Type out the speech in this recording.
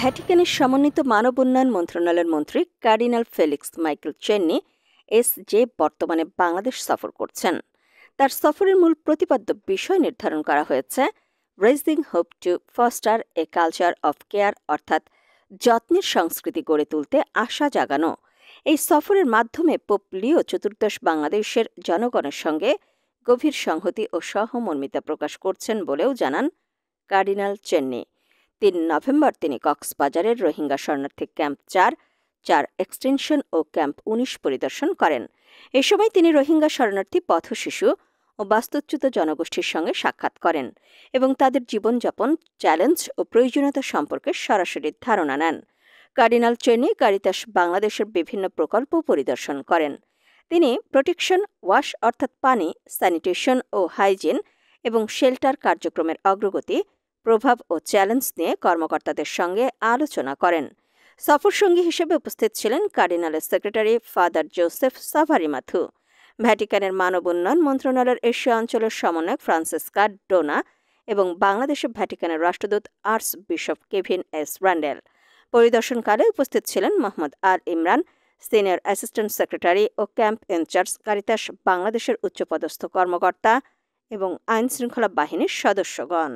ভ্যাটিকানের সমন্বিত মানব উন্নয়ন মন্ত্রণালয়ের মন্ত্রী cardinal Felix Michael Chenni SJ বর্তমানে বাংলাদেশ সফর করছেন। তার সফরের মূল প্রতিপাদ্য বিষয় নির্ধারণ করা হয়েছে raising hope to foster a culture of care, অর্থাৎ যত্নের সংস্কৃতি গড়ে তুলতে আশা জাগানো। এই সফরের মাধ্যমে পোপ লিও চতুর্দশ বাংলাদেশের জনগণের সঙ্গে গভীর সংহতি ও সহমর্মিতা প্রকাশ করছেন বলেও জানান কার্ডিনাল চেন্নি। ৩ নভেম্বর তিনি কক্সবাজারের রোহিঙ্গা শরণার্থী ক্যাম্প ৪ এক্সটেনশন ও ক্যাম্প ১৯ পরিদর্শন করেন। এ সময় তিনি রোহিঙ্গা শরণার্থী, পথশিশু ও বাস্তুচ্যুত জনগোষ্ঠীর সঙ্গে সাক্ষাৎ করেন এবং তাদের জীবনযাপন, চ্যালেঞ্জ ও প্রয়োজনীয়তা সম্পর্কে সরাসরি ধারণা নেন। কার্ডিনাল চেন্নি কারিতাস বাংলাদেশের বিভিন্ন প্রকল্প পরিদর্শন করেন। তিনি প্রোটেকশন, ওয়াশ অর্থাৎ পানি, স্যানিটেশন ও হাইজিন এবং শেল্টার কার্যক্রমের অগ্রগতি, প্রভাব ও চ্যালেঞ্জ নিয়ে কর্মকর্তাদের সঙ্গে আলোচনা করেন। সফরসঙ্গী হিসেবে উপস্থিত ছিলেন কার্ডিনালের সেক্রেটারি ফাদার জোসেফ সাভারিমাথু, ভ্যাটিকানের মানব উন্নয়ন মন্ত্রণালয়ের এশিয়া অঞ্চলের সমন্বয়ক ফ্রান্সিসকা ডোনা এবং বাংলাদেশে ভ্যাটিকানের রাষ্ট্রদূত archbishop Kevin S Randall. পরিদর্শনকালে উপস্থিত ছিলেন Mohammad Al Imran, senior assistant secretary ও ক্যাম্প ইনচার্জ কারিতাস বাংলাদেশের উচ্চপদস্থ কর্মকর্তা এবং আইনশৃঙ্খলা বাহিনীর সদস্যগণ।